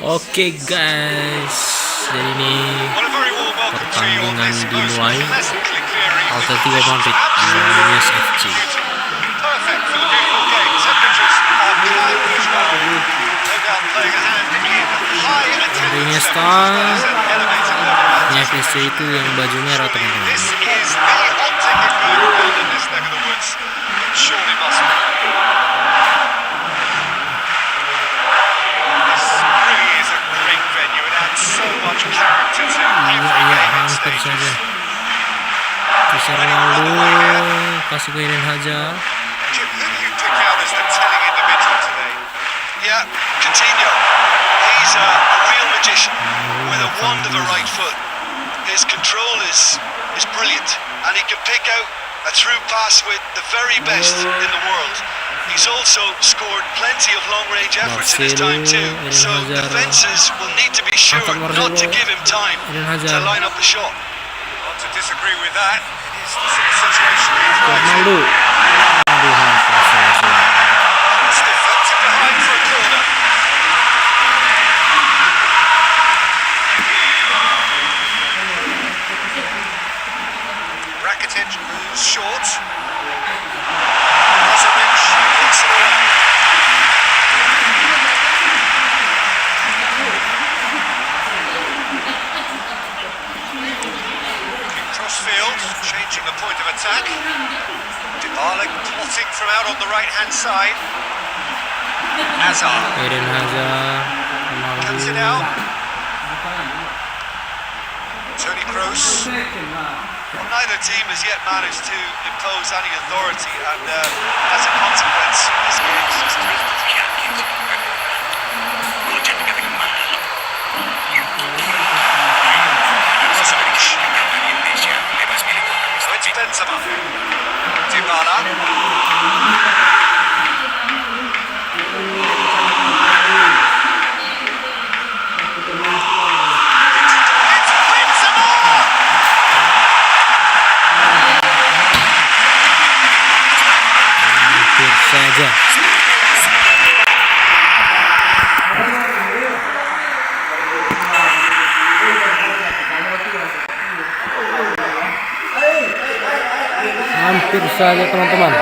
Oke guys, jadi ini pertandingan dimulai. Alternative Madrid Nias FC. Iniesta, Nias Fc itu yang baju merah teman-teman. Hampir saja. Bisa Ronaldo kasih ke Eden Hazard. Yeah, Coutinho. He's a real magician with a wand of a right foot. His control is brilliant, and he can pick out a through pass with the very best in the world. He's also scored plenty of long-range efforts in his time too. So defenses will need to be sure not to give him time to line up the shot. Not to disagree with that. It is the sort of situation he's Ronaldo. deflected behind for a corner. Rakitic moves short. Crossfield, changing the point of attack. Dybala plotting from out on the right-hand side. Hazard. Eden Hazard. Cuts it out. Toni Kroos. Well, neither team has yet managed to impose any authority, and as a consequence, this game is just so it's Benzema. Dybala. Saja. Hampir saja teman-teman.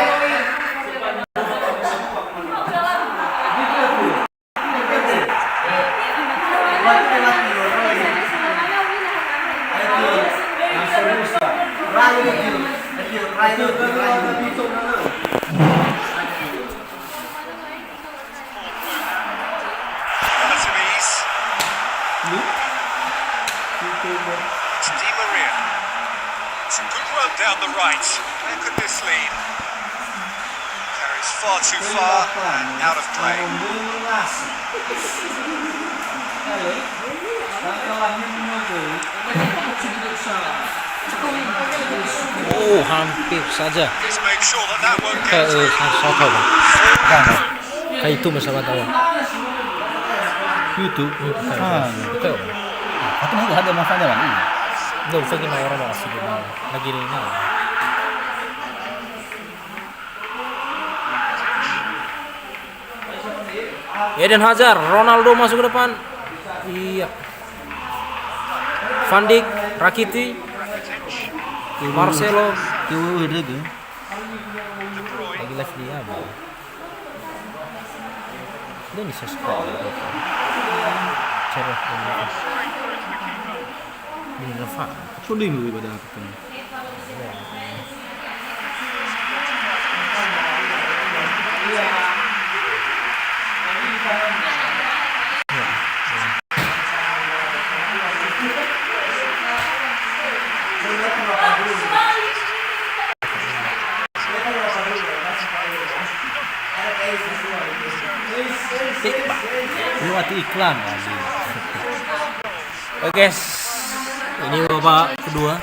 Some good run down the right. Where could this lead? Carries far too far and out of play. Oh, hampir saja. Let's make sure that won't get Kayak kayak itu masalah tahu. YouTube. Betul. Aku mau ada masalah lagi. Nggak usah gimana orang mau asli lagi ini. Eden Hazard, Ronaldo masuk ke depan. Iya. Van Dijk, Rakitic, Marcelo. Lagi live dia, Bang. Ini bisa scroll. Cara ini relevan. Kuning lebih pada apa? Lewat iklan lagi. Oke guys, ini babak kedua.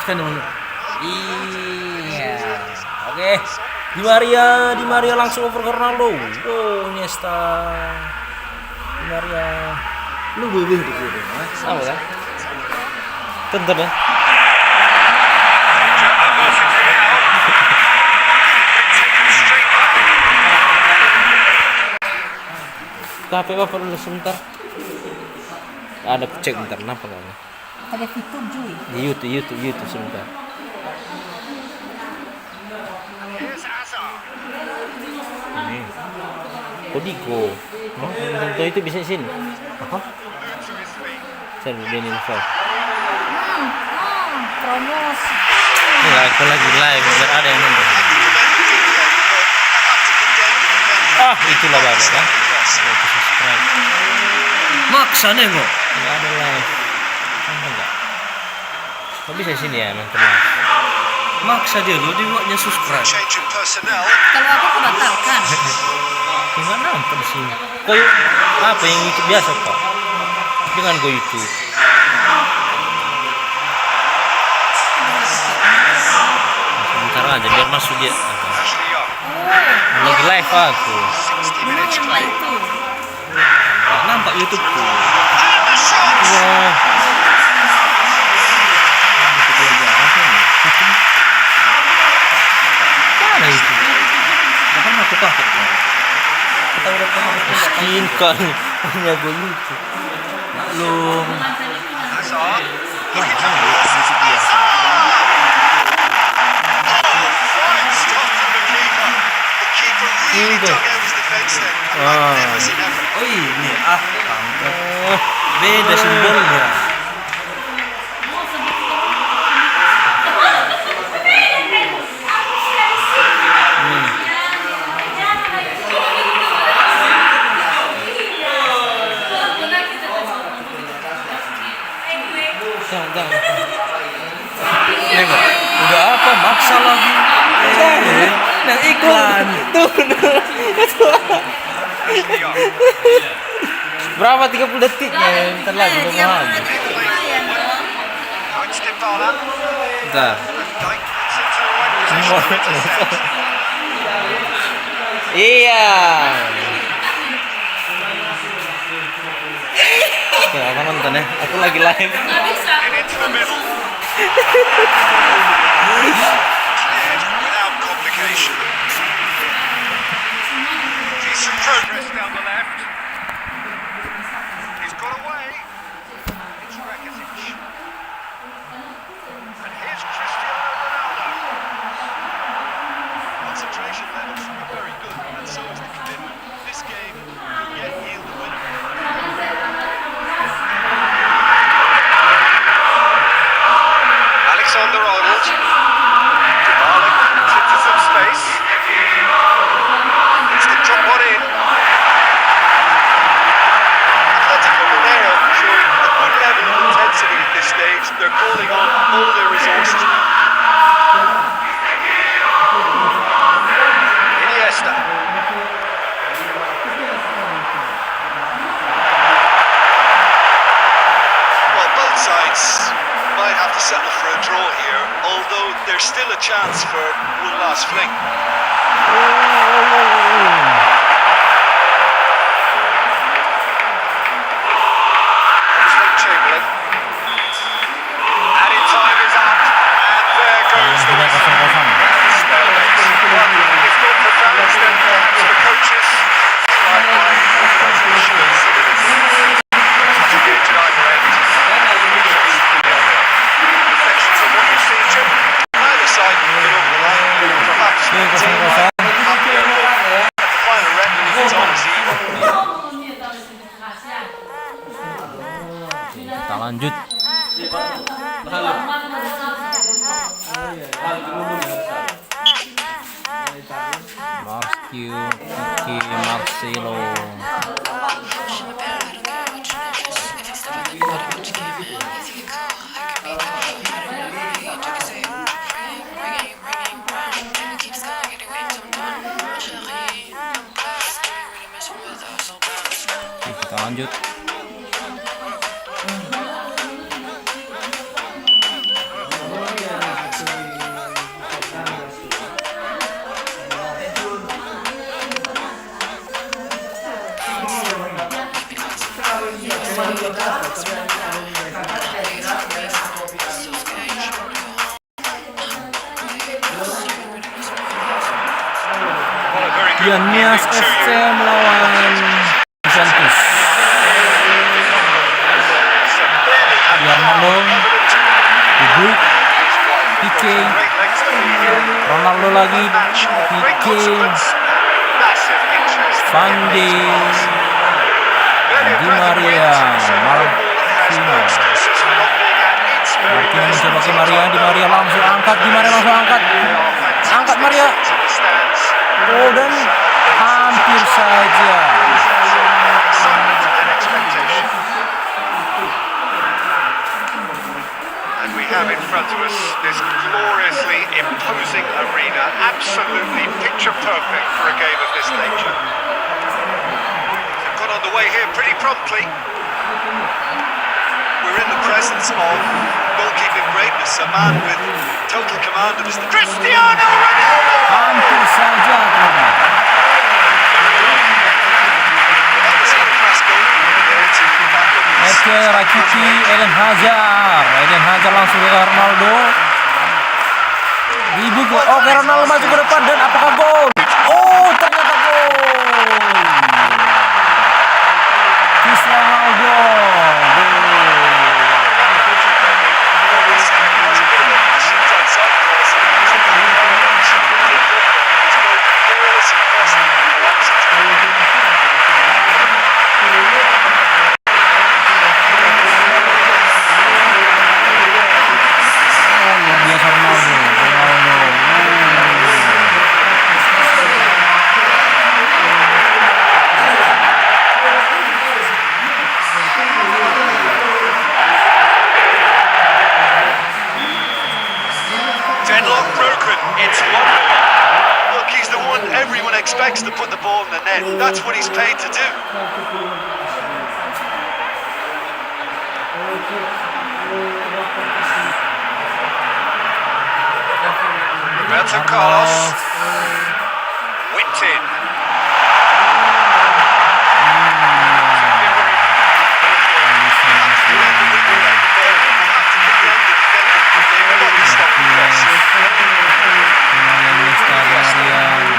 Sekian dulu. Iya. Oke. Di Maria langsung over ke Ronaldo. Oh, Iniesta. Di Maria. Lu gue di sini. Sama kan? Tentu ya. HP apa dulu sebentar? Ada cek bentar, kenapa kayaknya? Ada fitur cuy. Di YouTube sebentar. Ini. Kodigo. Tentu itu bisa sini. Apa? Saya udah info. Promosi. Enggak, aku lagi live, biar ada yang nonton. Itulah bagus kan? Subscribe. Maksa nengok. Enggak ada live. Sama enggak? Kok bisa sini ya nonton live? Maksa dia lo dibuatnya subscribe. Change of personnel. Kalau aku kebatalkan. Enggak nonton di sini. Kok apa yang YouTube biasa Pak? Dengan go YouTube. Sebentar aja biar masuk dia. Ashley Young. Lagi live aku. 60 minutes play. Nampak YouTube tuh. And the shot. Wah. Mana itu? Bahkan aku pakai. Kita udah pernah Miskin kali. Hanya go YouTube. Belum. Hazard. Looking for passes. Hazard. Fine stop from the keeper. The keeper really dug out his defence then. A magnificent effort. Oh ini tangkap. Beda simbolnya. Jangan. Nengok. Udah apa maksa lagi. Nah iklan. Tuh. Ashley Young. Berapa 30 detik ya? Bentar lagi udah mau habis. Now it's Dybala. Bentar. Dyke puts it to the right position. Intercept. Iya. Oke, aku nonton ya. Aku lagi live. And into the middle. Cleared without complication. Decent progress down the left. He's got away. It's Rakitic. And here's Cristiano Ronaldo. Concentration levels are very good, and so is the commitment. This game could yet yield the winner. Alexander-Arnold. Dybala gets into some space. Needs to drop one in. Atletico Mineiro showing a good level of intensity at this stage. They're calling on all their resources now. Iniesta. Well, both sides might have to settle for a draw here, although there's still a chance for one last fling. Chamberlain. Added time is up, and there goes the whistle. Stalemate. Well, it's not for fans, then perhaps for coaches. Right by organisation and citizens. Such a huge either end. Reflections on what you've seen, Jim. Neither side can get over the line. Perhaps the team might happier at the final record if it's honest even. Kita lanjut. Marcelo. Kita lanjut. Well, a very good Ya, Nias evening to FC you. melawan Juventus. Ya, Ronaldo, Duduk, Pique, Ronaldo lagi, Pique, Van de Di Maria, Martino. Martino mencoba ke Maria, Di Maria langsung angkat, Di Maria langsung angkat. Angkat Maria. Oh, dan hampir saja. And we have in front of us this gloriously imposing arena, absolutely picture perfect for a game of this nature. They've got on the way here pretty promptly. We're in the presence of goalkeeping greatness, a man with total command of his Cristiano Ronaldo! Hampir saja, teman. That was a class goal there to back up his Eke, Rakitic, Eden Hazard. Eden Hazard langsung ke Ronaldo. Dibuka. Oke, Ronaldo maju ke depan dan apakah gol? Oh, ternyata gol. Cristiano Ronaldo. Luar biasa Ronaldo. Deadlock broken. It's 1-0. Look, he's the one everyone expects to put the ball in the net. That's what he's paid to do. Roberto Carlos. Whipped in.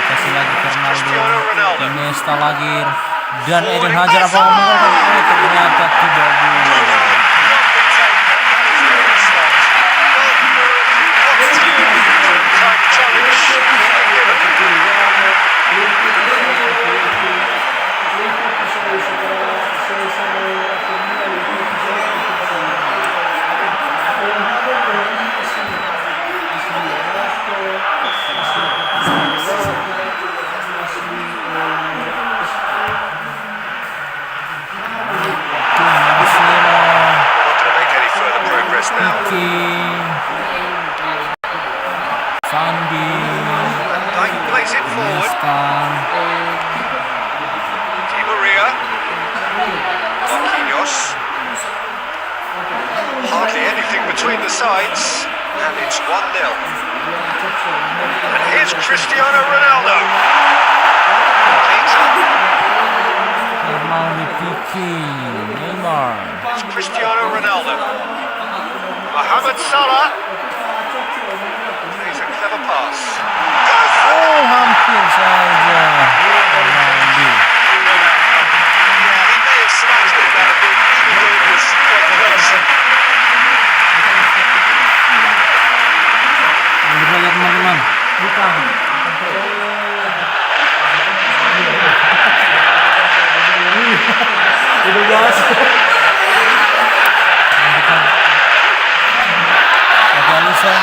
Kasih lagi ke Cristiano Ronaldo. Ronaldo. Iniesta lagi dan Eden Hazard apa ngomong ternyata tidak gol. Hardly anything between the sides, and it's 1-0. And here's Cristiano Ronaldo. Neymar. It's Cristiano Ronaldo. Mohamed Salah. He's a clever pass. Oh, hampir saja. Yeah, he may have smashed it that a bit, even though it was quite close. Lanjut lagi teman-teman. Bukan. Udah gas. Alisa,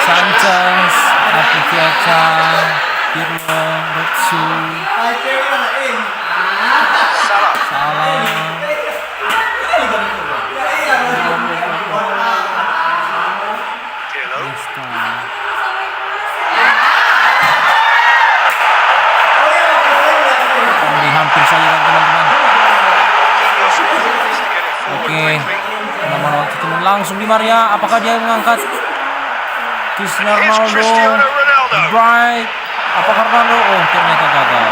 Sanchez, Apikiaca, Pirlo, Retsu, Salah. Ini hampir saja kan teman-teman. Oke, nomor waktu teman langsung di Maria. Apakah dia mengangkat Cristiano Ronaldo? Bright. Apakah Ronaldo? Oh, ternyata gagal.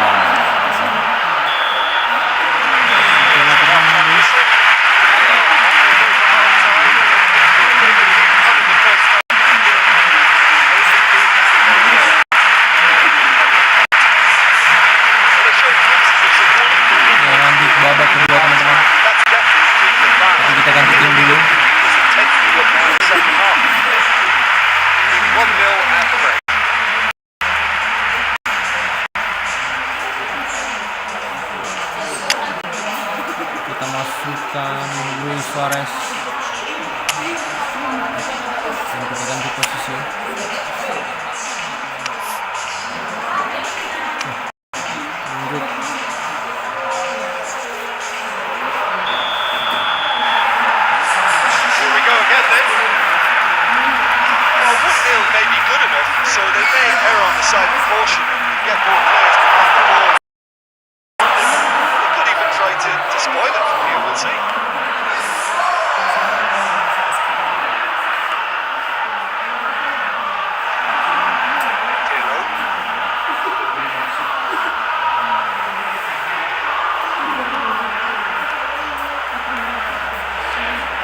kita masukkan Luis Suarez. Dan kita ganti posisi. Lanjut. Here we go again then. Well, 1-0 may be good enough, so they may err on the side of caution and get more players behind the ball. They could even try to spoil it from here, we'll see. Pirlo.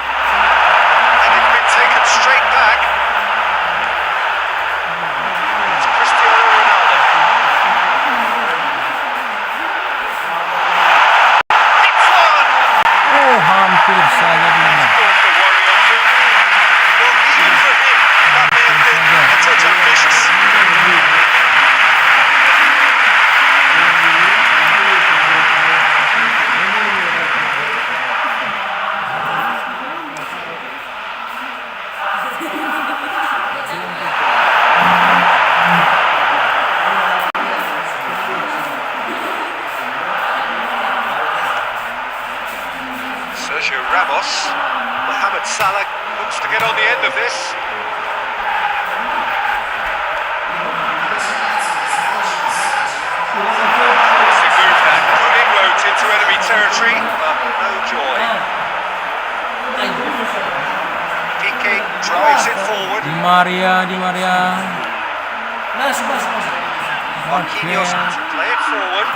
And it's been taken straight back. It's Cristiano Ronaldo. Hits one! Oh, hampir saja menang. Goal for Warrior too. Well, even for him, that may have been a touch ambitious. Sergio Ramos. Mohamed Salah looks to get on the end of this. Nicely moved and good inroads into enemy territory, but no joy. Piqué drives it forward. Di Maria. Masuk. Marquinhos to play it forward.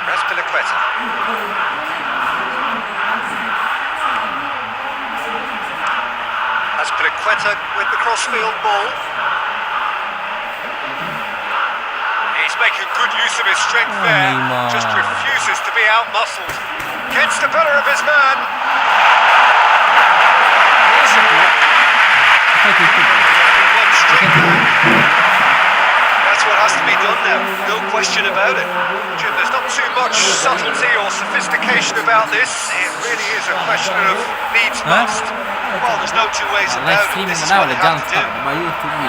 Azpilicueta. Azpilicueta with the crossfield ball. He's making good use of his strength there. Neymar. Just refuses to be out-muscled. Gets the better of his man. One straight back. That's what has to be done now, no question about it. Jim, there's not too much subtlety or sophistication about this. It really is a question of needs must. Well, there's no two ways Live about it. streaming This is now what udah they have jangan to do. stop. By YouTube ini.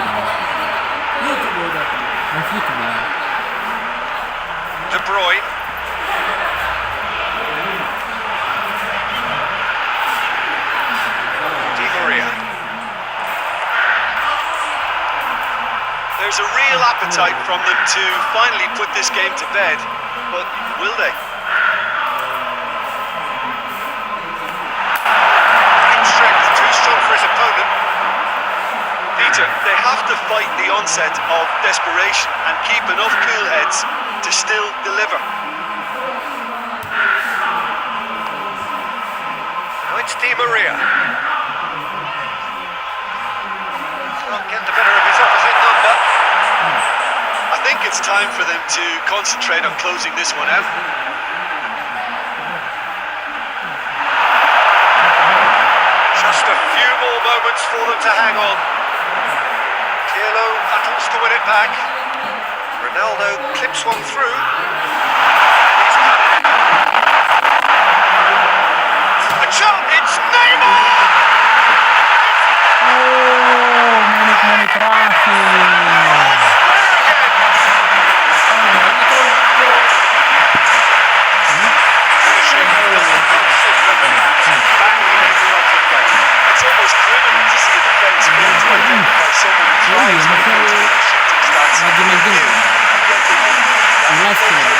Live YouTube ya. De Bruyne. Di Maria. There's a real appetite from them to finally put this game to bed, but will they? In strength, too strong for his opponent. Peter, they have to fight the onset of desperation and keep enough cool heads to still deliver. Now it's Di Maria. Can't get the better of his opposite number. I think it's time for them to concentrate on closing this one out. Just a few more moments for them to hang on. Pirlo battles to win it back. Ronaldo clips one through. He's cut it. A shot, it's Neymar! Oh, menit-menit terakhir. It's almost criminal to see a defence fail to identify someone who tries to use the shooting stats. Lagi main game. Live stream.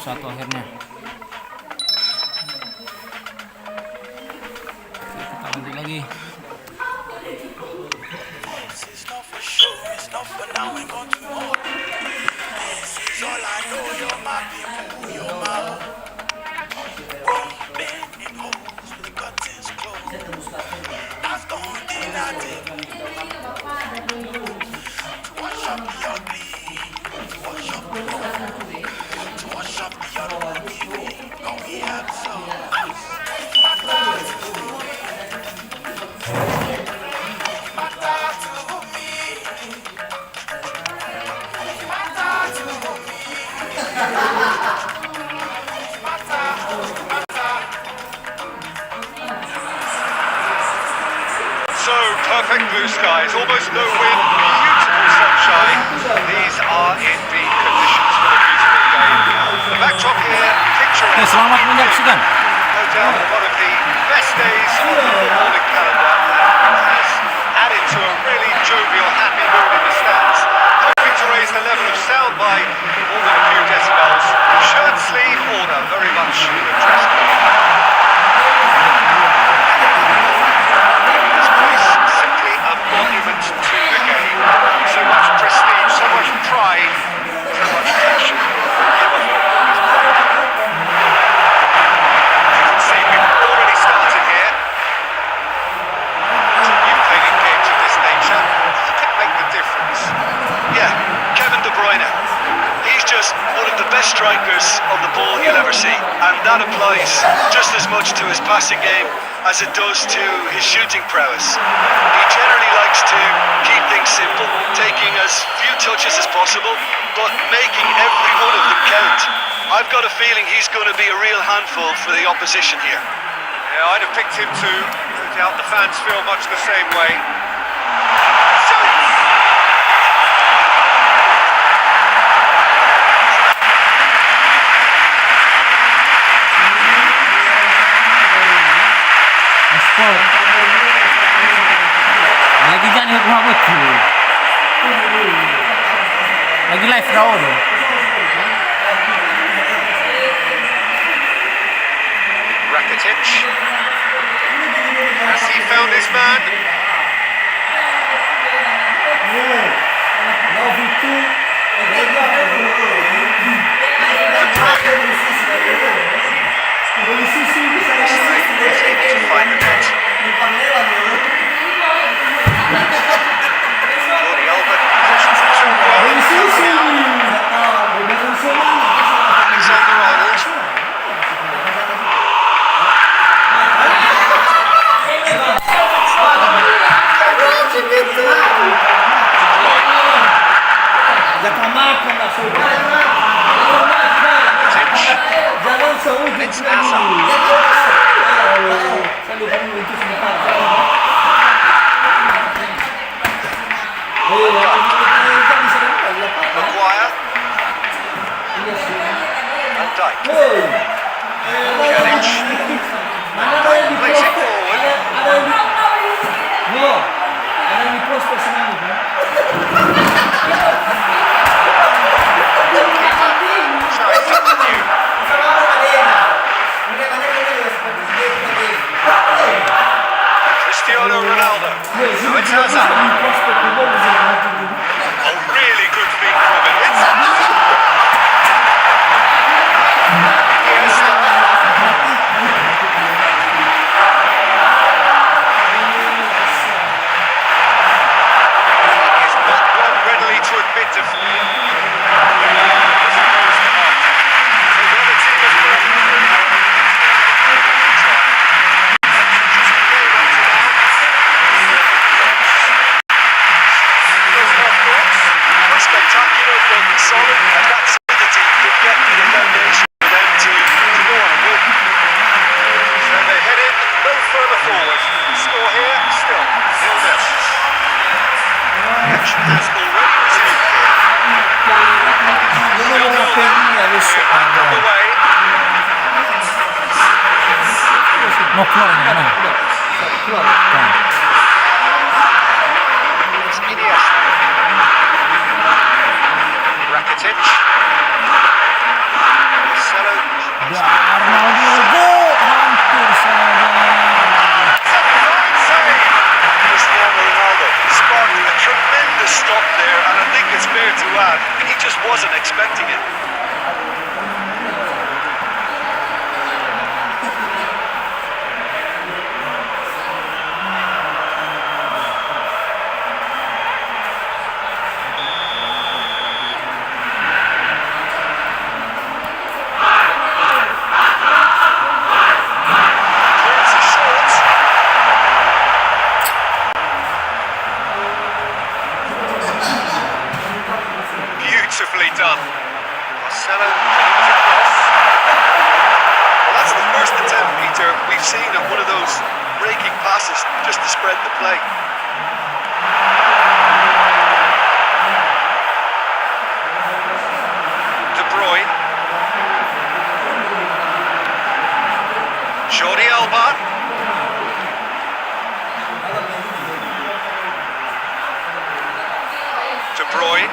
2-1 akhirnya. Oke, kita lanjut lagi. So, perfect blue skies, almost no wind, beautiful sunshine. These are indeed conditions for a beautiful game. The backdrop here, Oke, picturesque. selamat menyaksikan. No doubt one of the best days of the footballing calendar, and it has added to a really jovial, happy mood in the stands. Hoping to raise the level of sound by more than a few decibels. Shirt sleeve order, very much dressed. This place, simply a monument to the game. So much prestige, so much pride, so much passion. See, we've already started here. You've played in games of this nature. You can make the difference. Yeah, Kevin De Bruyne. He's just one of the best strikers on the ball you'll ever see. And that applies just as much to his passing game as it does to his shooting prowess. He generally likes to keep things simple, taking as few touches as possible, but making every one of them count. I've got a feeling he's going to be a real handful for the opposition here. Yeah, I'd have picked him too. No doubt the fans feel much the same way. Sport. Lagi jangan Muhammad tuh. Lagi live Raul. Rakitic. Has he found his man? Find the net. Jordi Alba positions himself well. Alexander Arnold. It's Maguire. Van Dijk. Pjanic. Plays it forward. Shall I continue? Cristiano Ronaldo. Now it's Hazard. A really good feed from him. It's Iniesta. He is not one readily to admit defeat. Spectacular, but solid, and that solidity could get the foundation for them to go on and win. So they head in no further forward. Score here, still 0-0. The action has already resumed here. Still 0-0 underway. No keluar ini, no. It's Iniesta. Rakitic. Ronaldo hampir saja. Cristiano Ronaldo sparked a tremendous stop there, and I think it's fair to add, he just wasn't expecting it. Beautifully done. Marcelo delivers across. Well, that's the first attempt, Peter, we've seen at one of those breaking passes just to spread the play. De Bruyne. Jordi Alba. De Bruyne.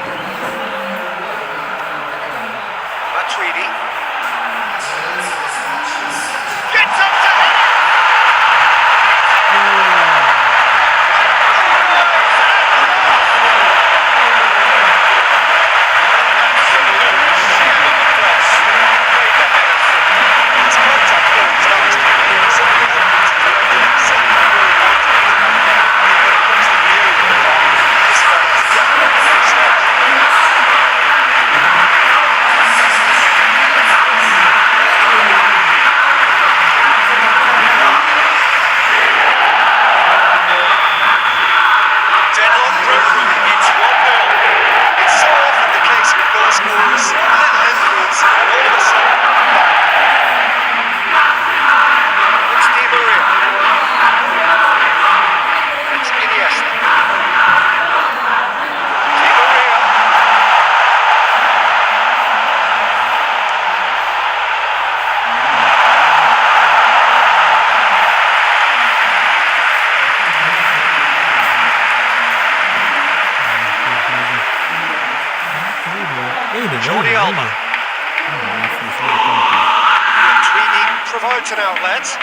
Matuidi. Gets up to him! Jordi Alba. Matuidi provides an outlet. Just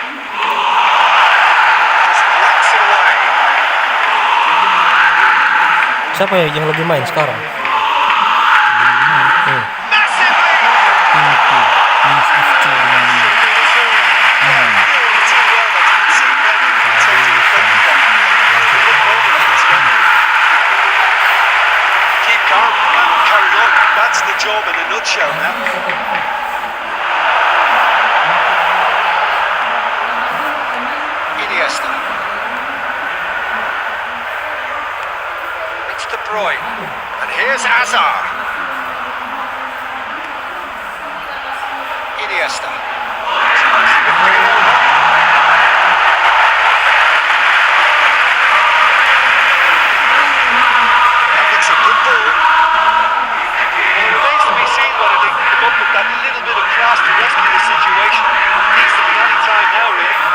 whacks it away. Siapa ya yang lagi main sekarang? Massively! Nias Fc dengan Keep calm and carry on. That's the job in a nutshell now. Iniesta. It's De Bruyne. And here's Hazard. Iniesta. It's a good ball. It remains to be seen whether they can come up with that little bit of class to rescue the situation. Needs to be any time now, really.